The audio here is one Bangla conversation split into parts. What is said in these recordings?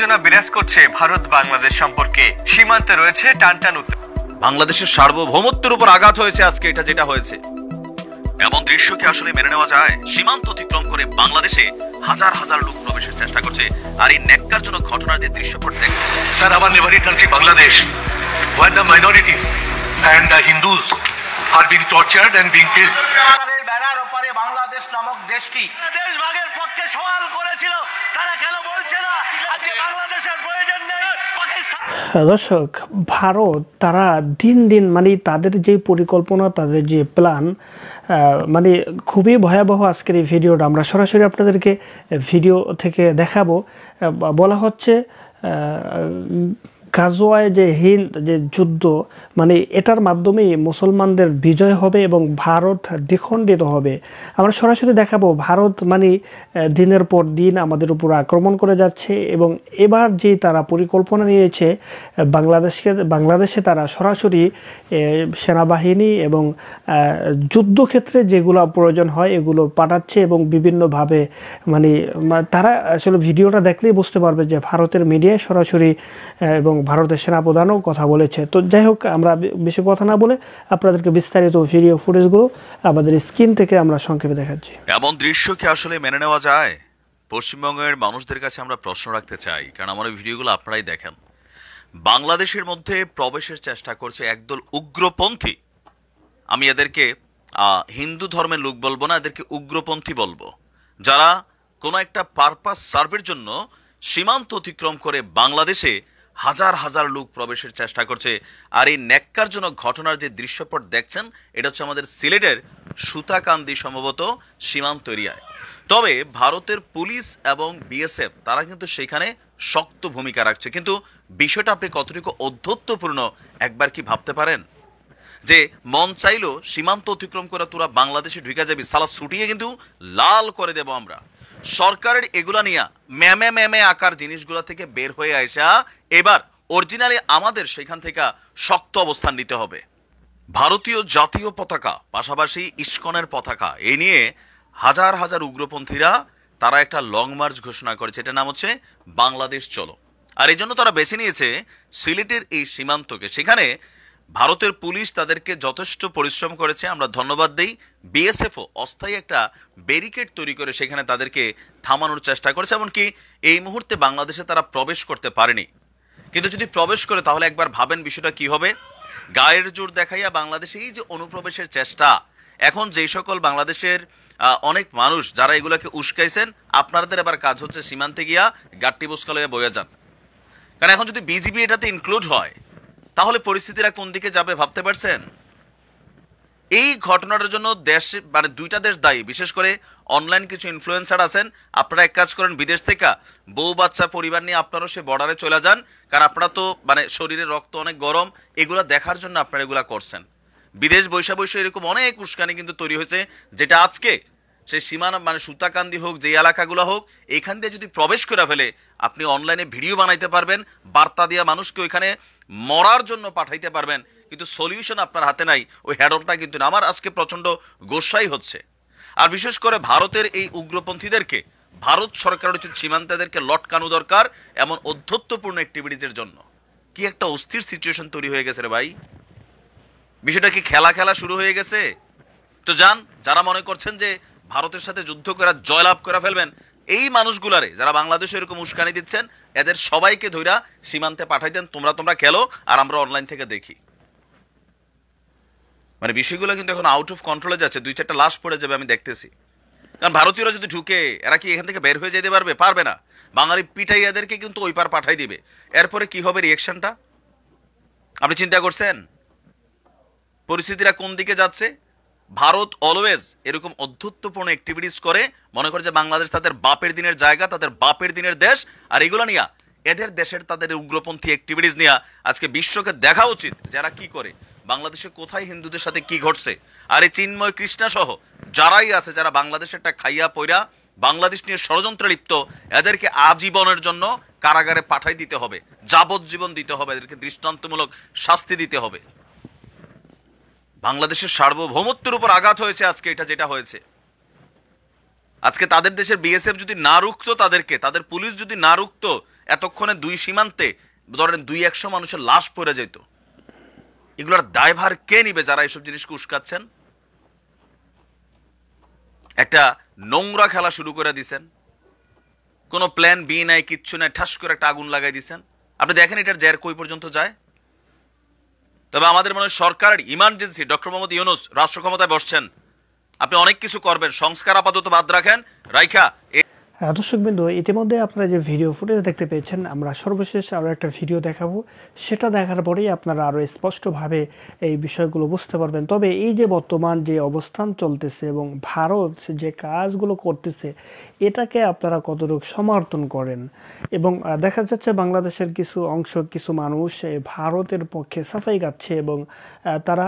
উত্তেজনা বিরাজ করছে ভারত বাংলাদেশ সম্পর্কে। সীমান্তে রয়েছে টানটান উত্তেজনা। বাংলাদেশের সার্বভৌমত্বের উপর আঘাত হয়েছে আজকে, এটা যেটা হয়েছে। এমন দৃশ্য কি আসলে মেনে নেওয়া যায়? সীমান্ত অতিক্রম করে বাংলাদেশে হাজার হাজার লোক প্রবেশের চেষ্টা করছে, আর এই ন্যাক্কারজনক ঘটনার যে দৃশ্যপট দেখেন। Sir, our neighboring country Bangladesh, where the minorities and the Hindus are being tortured and being killed. বেড়ার ওপারে বাংলাদেশ নামক দেশটি দেশ ভাগের পক্ষে সওয়াল করেছিল, তারা কেন বলছে না আজকে বাংলাদেশের প্রয়োজন নেই পাকিস্তান? দর্শক, ভারত তারা দিন দিন মানে তাদের যে পরিকল্পনা, তাদের যে প্ল্যান, মানে খুবই ভয়াবহ। আজকের এই ভিডিওটা আমরা সরাসরি আপনাদেরকে ভিডিও থেকে দেখাবো। বলা হচ্ছে গাজওয়ায় যে হিন্দ যে যুদ্ধ, মানে এটার মাধ্যমেই মুসলমানদের বিজয় হবে এবং ভারত দ্বিখণ্ডিত হবে। আমরা সরাসরি দেখাবো ভারত মানে দিনের পর দিন আমাদের উপর আক্রমণ করে যাচ্ছে এবং এবার যে তারা পরিকল্পনা নিয়েছে বাংলাদেশে তারা সরাসরি সেনাবাহিনী এবং যুদ্ধক্ষেত্রে যেগুলো প্রয়োজন হয় এগুলো পাঠাচ্ছে এবং বিভিন্নভাবে মানে তারা আসলে ভিডিওটা দেখলেই বুঝতে পারবে যে ভারতের মিডিয়ায় সরাসরি এবং ভারতের সেনাপ্রধানও কথা বলেছে। তো যাই হোক, আমরা বেশি কথা না বলে আপনাদেরকে বিস্তারিত ভিডিও ফুটেজগুলো আমাদের স্ক্রিন থেকে আমরা সংক্ষেপে দেখাচ্ছি। এমন দৃশ্য কি আসলে মেনে নেওয়া যায়? পশ্চিমবঙ্গের মানুষদের কাছে আমরা প্রশ্ন রাখতে চাই, কারণ আমার ভিডিওগুলো আপনারাই দেখেন। বাংলাদেশের মধ্যে প্রবেশের চেষ্টা করছে একদল উগ্রপন্থী। আমি এদেরকে হিন্দু ধর্মের লোক বলবো না, এদেরকে উগ্রপন্থী বলবো, যারা কোনো একটা পারপাস সার্ভের জন্য সীমান্ত অতিক্রম করে বাংলাদেশে হাজার হাজার লোক প্রবেশের চেষ্টা করছে। আর এই ন্যাক্কারজনক ঘটনার যে দৃশ্যপট দেখছেন, এটা হচ্ছে আমাদের সিলেটের সুতাকান্দি সম্ভবত সীমান্ত এরিয়ায়। তবে ভারতের পুলিশ এবং বিএসএফ তারা কিন্তু সেখানে শক্ত ভূমিকা রাখছে। কিন্তু বিষয়টা আপনি কতটুকু অধ্যত্বপূর্ণ একবার কি ভাবতে পারেন? যে মন চাইলো সীমান্ত অতিক্রম করে তোরা বাংলাদেশে ঢুকে যাবি, সালা ছুটিয়ে কিন্তু লাল করে দেব আমরা। সরকারের এগুলা নিয়ে ম্যামে আকার জিনিসগুলো থেকে বের হয়ে আসা এবার অরিজিনালি আমাদের সেখান থেকে শক্ত অবস্থান নিতে হবে। ভারতীয় জাতীয় পতাকা পাশাপাশি ইস্কনের পতাকা এই নিয়ে হাজার হাজার উগ্রপন্থীরা তারা একটা লং মার্চ ঘোষণা করেছে, এটার নাম হচ্ছে বাংলাদেশ চলো। আর এই জন্য তারা বেছে নিয়েছে সিলেটের এই সীমান্তকে। সেখানে ভারতের পুলিশ তাদেরকে যথেষ্ট পরিশ্রম করেছে, আমরা ধন্যবাদ দিই। বিএসএফও অস্থায়ী একটা ব্যারিকেড তৈরি করে সেখানে তাদেরকে থামানোর চেষ্টা করেছে। এমনকি এই মুহূর্তে বাংলাদেশে তারা প্রবেশ করতে পারেনি, কিন্তু যদি প্রবেশ করে তাহলে একবার ভাবেন বিষয়টা কি হবে। গায়ের জোর দেখাইয়া বাংলাদেশে এই যে অনুপ্রবেশের চেষ্টা, এখন যেই সকল বাংলাদেশের অনেক মানুষ যারা এগুলোকে উস্কাইছেন, আপনাদের এবার কাজ হচ্ছে সীমান্তে গিয়া গাট্টি বুসকা লইয়া বইয়া যান। কারণ এখন যদি বিজিবি এটাতে ইনক্লুড হয় তাহলে পরিস্থিতিটা কোন দিকে যাবে ভাবতে পারছেন? এই ঘটনাটার জন্য দেশ মানে দুইটা দেশ দায়ী। বিশেষ করে অনলাইন কিছু ইনফ্লুয়েন্সার আছেন, আপনারা এক কাজ করেন, বিদেশ থেকে বউ বাচ্চা পরিবার নিয়ে আপনারাও সে বর্ডারে চলে যান, কারণ আপনারা তো মানে শরীরে রক্ত অনেক গরম, এগুলা দেখার জন্য আপনারা এগুলা করছেন। বিদেশ বৈশা এরকম অনেক উস্কানি কিন্তু তৈরি হয়েছে, যেটা আজকে সেই সীমানা মানে সুতাকান্দি হোক, যে এলাকাগুলো হোক, এখান দিয়ে যদি প্রবেশ করে ফেলে আপনি অনলাইনে ভিডিও বানাইতে পারবেন, বার্তা দিয়া মানুষকে ওইখানে মরার জন্য পাঠাইতে পারবেন, কিন্তু সলিউশন আপনার হাতে নাই, ওই হ্যাডনটা কিন্তু না। আমার আজকে প্রচণ্ড গোসাই হচ্ছে। আর বিশেষ করে ভারতের এই উগ্রপন্থীদেরকে ভারত সরকারের উচিত সীমান্তেদেরকে লটকানো দরকার এমন অধ্যত্বপূর্ণ অ্যাক্টিভিটিজের জন্য। কি একটা অস্থির সিচুয়েশন তৈরি হয়ে গেছে রে ভাই, বিষয়টা কি খেলা শুরু হয়ে গেছে? তো যারা মনে করছেন যে ভারতের সাথে যুদ্ধ করে জয়লাভ করে ফেলবেন, এই মানুষগুলারে যারা বাংলাদেশে এরকম উস্কানি দিচ্ছেন, এদের সবাইকে ধইরা সীমান্তে পাঠাই দেন, তোমরা খেলো আর আমরা অনলাইন থেকে দেখি। মানে বিষয়গুলো কিন্তু এখন আউট অফ কন্ট্রোলে যাচ্ছে, 2-4টা লাশ পড়ে যাবে আমি দেখতেছি। কারণ ভারতীয়রা যদি ঢুকে, এরা কি এখান থেকে বের হয়ে যেতে পারবে না। বাঙালি পিঠাই এদেরকে কিন্তু ওই পার পাঠাই দিবে। এরপরে কি হবে রিয়েকশনটা আপনি চিন্তা করছেন? পরিস্থিতিটা কোন দিকে যাচ্ছে? ভারত অলওয়েজ এরকম অধ্যত্বপূর্ণ অ্যাক্টিভিটিস করে, মনে করে যে বাংলাদেশ তাদের বাপের দিনের জায়গা, তাদের বাপের দিনের দেশ। আর এগুলো নিয়ে এদের দেশের তাদের উগ্রপন্থী অ্যাক্টিভিটিস নিয়ে আজকে বিশ্বকে দেখা উচিত যারা কি করে, বাংলাদেশে কোথায় হিন্দুদের সাথে কি ঘটছে। আর এই চিন্ময় কৃষ্ণা সহ যারাই আছে, যারা বাংলাদেশেরটা খাইয়া পইরা বাংলাদেশ নিয়ে ষড়যন্ত্রে লিপ্ত, এদেরকে আজীবনের জন্য কারাগারে পাঠাই দিতে হবে, যাবজ্জীবন দিতে হবে, এদেরকে দৃষ্টান্তমূলক শাস্তি দিতে হবে। বাংলাদেশের সার্বভৌমত্বের উপর আঘাত হয়েছে আজকে, এটা যেটা হয়েছে। আজকে তাদের দেশের বিএসএফ যদি না রুখতো তাদেরকে, তাদের পুলিশ যদি না রুখতো, এতক্ষণে দুই সীমান্তে ধরেন 200 মানুষের লাশ পড়ে যেত। এগুলোর দায়ভার কে নিবে যারা এসব জিনিসকে উস্কাচ্ছেন? একটা নোংরা খেলা শুরু করে দিছেন, কোনো প্ল্যান বি নাই, কিচ্ছু নাই, ঠাস করে একটা আগুন লাগাই দিছেন। আপনি দেখেন এটার জের কই পর্যন্ত যায়। তবে আমাদের মনে হয় সরকারের ইমার্জেন্সি, ডক্টর মোহাম্মদ ইউনূস রাষ্ট্র ক্ষমতায় বসছেন, আপনি অনেক কিছু করবেন, সংস্কার আপাতত বাদ রাখেন, রাইখা দর্শকবৃন্দ, ইতিমধ্যে আপনারা যে ভিডিও ফুটেজ দেখতে পেয়েছেন, আমরা সর্বশেষ আরও একটা ভিডিও দেখাবো। সেটা দেখার পরেই আপনারা আরও স্পষ্টভাবে এই বিষয়গুলো বুঝতে পারবেন। তবে এই যে বর্তমান যে অবস্থান চলতেছে এবং ভারত যে কাজগুলো করতেছে, এটাকে আপনারা কতটুকু সমর্থন করেন? এবং দেখা যাচ্ছে বাংলাদেশের কিছু অংশ, কিছু মানুষ ভারতের পক্ষে সাফাই গাচ্ছে এবং তারা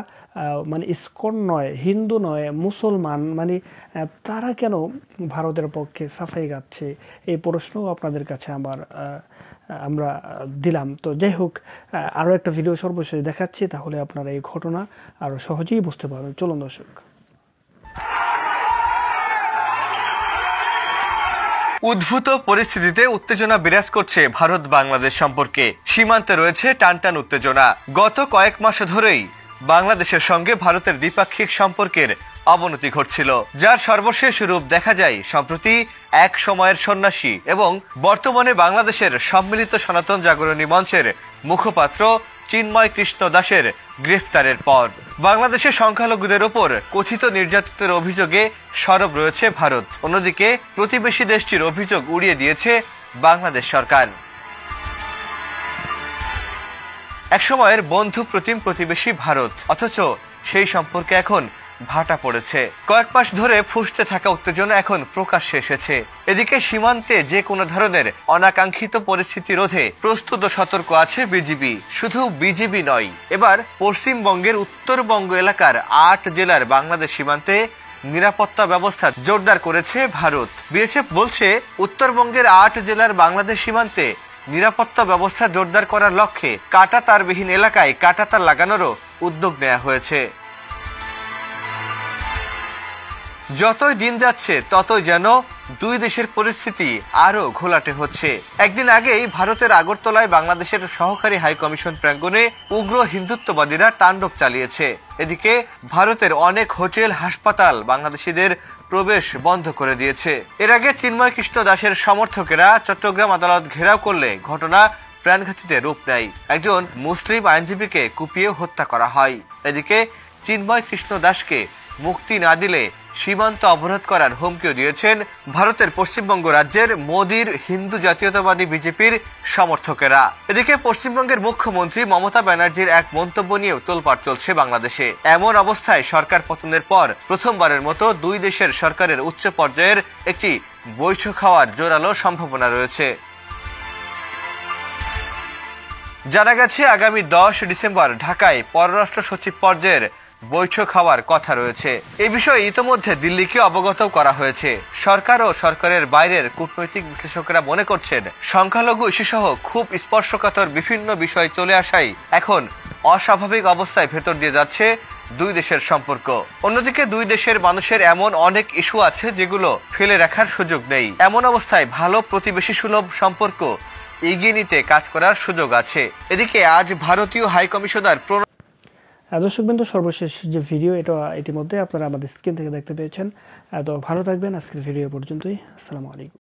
মানে ইসকন নয়, হিন্দু নয়, মুসলমান, মানে তারা কেন ভারতের পক্ষে সাফাই গাচ্ছে? এই প্রশ্নও আপনাদের কাছে আমরা দিলাম। তো যাই হোক, আরও একটা ভিডিও সর্বশেষ দেখাচ্ছি, তাহলে আপনারা এই ঘটনা আরও সহজেই বুঝতে পারবেন। চলুন দর্শক। উদ্ভূত পরিস্থিতিতে উত্তেজনা বিরাজ করছে ভারত বাংলাদেশ সম্পর্কে। সীমান্তে রয়েছে টানটান উত্তেজনা। গত কয়েক মাস ধরেই বাংলাদেশের সঙ্গে ভারতের দ্বিপাক্ষিক সম্পর্কের অবনতি ঘটছিল, যার সর্বশেষ রূপ দেখা যায় সম্প্রতি এক সময়ের সন্ন্যাসী এবং বর্তমানে বাংলাদেশের সম্মিলিত সনাতন জাগরণী মঞ্চের মুখপাত্র চিন্ময় কৃষ্ণ দাসের গ্রেফতারের পর। বাংলাদেশের সংখ্যালঘুদের ওপর কথিত নির্যাতনের অভিযোগে সরব রয়েছে ভারত। অন্যদিকে প্রতিবেশী দেশটির অভিযোগ উড়িয়ে দিয়েছে বাংলাদেশ সরকার। একসময়ের বন্ধু প্রতিম প্রতিবেশী ভারত, অথচ সেই সম্পর্কে এখন ভাটা পড়েছে। কয়েক মাস ধরে ফুঁসতে থাকা উত্তেজনা এখন প্রকাশ্যে এসেছে। এদিকে সীমান্তে যে কোনো ধরনের অনাকাঙ্ক্ষিত পরিস্থিতি রোধে প্রস্তুত ও সতর্ক আছে বিজিবি। শুধু বিজিবি নয়, এবার পশ্চিমবঙ্গের উত্তরবঙ্গ এলাকার 8 জেলার বাংলাদেশ সীমান্তে নিরাপত্তা ব্যবস্থা জোরদার করেছে ভারত। বিএসএফ বলছে, উত্তরবঙ্গের 8 জেলার বাংলাদেশ সীমান্তে নিরাপত্তা ব্যবস্থা জোরদার করার লক্ষ্যে কাঁটাতারবিহীন এলাকায় কাঁটাতার লাগানোরও উদ্যোগ নেওয়া হয়েছে। যতই দিন যাচ্ছে ততই যেন দুই দেশের পরিস্থিতি আরো ঘোলাটে হচ্ছে। একদিন আগেই ভারতের আগরতলায় বাংলাদেশের সহকারী হাই কমিশন প্রাঙ্গণে উগ্র হিন্দুত্ববাদীরা তাণ্ডব চালিয়েছে। এদিকে ভারতের অনেক হোটেল, হাসপাতাল বাংলাদেশিদের প্রবেশ বন্ধ করে দিয়েছে। এর আগে চিন্ময় কৃষ্ণ দাসের সমর্থকেরা চট্টগ্রাম আদালত ঘেরাও করলে ঘটনা প্রাণঘাতীতে রূপ নেয়। একজন মুসলিম আইনজীবীকে কুপিয়ে হত্যা করা হয়। এদিকে চিন্ময় কৃষ্ণ দাসকে মুক্তি না দিলে সীমান্ত অবরোধ করার হুমকিও দিয়েছেন ভারতের পশ্চিমবঙ্গ রাজ্যের মোদির হিন্দু জাতীয়তাবাদী বিজেপির সমর্থকেরা। এদিকে পশ্চিমবঙ্গের মুখ্যমন্ত্রী মমতা ব্যানার্জির এক মন্তব্য নিয়েও তোলপাড় চলছে বাংলাদেশে। এমন অবস্থায় সরকার পতনের পর প্রথমবারের মতো দুই দেশের সরকারের উচ্চ পর্যায়ের একটি বৈঠক হওয়ার জোরালো সম্ভাবনা রয়েছে। জানা গেছে, আগামী 10 ডিসেম্বর ঢাকায় পররাষ্ট্র সচিব পর্যায়ের বৈঠক হওয়ার কথা রয়েছে। এই বিষয়ে ইতোমধ্যে দিল্লিকে অবগত করা হয়েছে। সরকার ও সরকারের বাইরের কূটনৈতিক বিশ্লেষকেরা মনে করছেন, সংখ্যালঘু ইস্যুসহ খুব স্পর্শকাতর বিভিন্ন বিষয় চলে আসায় এখন অস্বাভাবিক অবস্থায় ভেতর দিয়ে যাচ্ছে দুই দেশের সম্পর্ক। অন্যদিকে দুই দেশের মানুষের এমন অনেক ইস্যু আছে যেগুলো ফেলে রাখার সুযোগ নেই। এমন অবস্থায় ভালো প্রতিবেশী সুলভ সম্পর্ক এগিয়ে নিতে কাজ করার সুযোগ আছে। এদিকে আজ ভারতীয় হাই কমিশনার দর্শকবৃন্দ, সর্বশেষ যে ভিডিও, এটা ইতিমধ্যে আপনারা আমাদের স্ক্রিন থেকে দেখতে পেয়েছেন। তো ভালো থাকবেন। আজকের ভিডিও পর্যন্তই। আসসালামু আলাইকুম।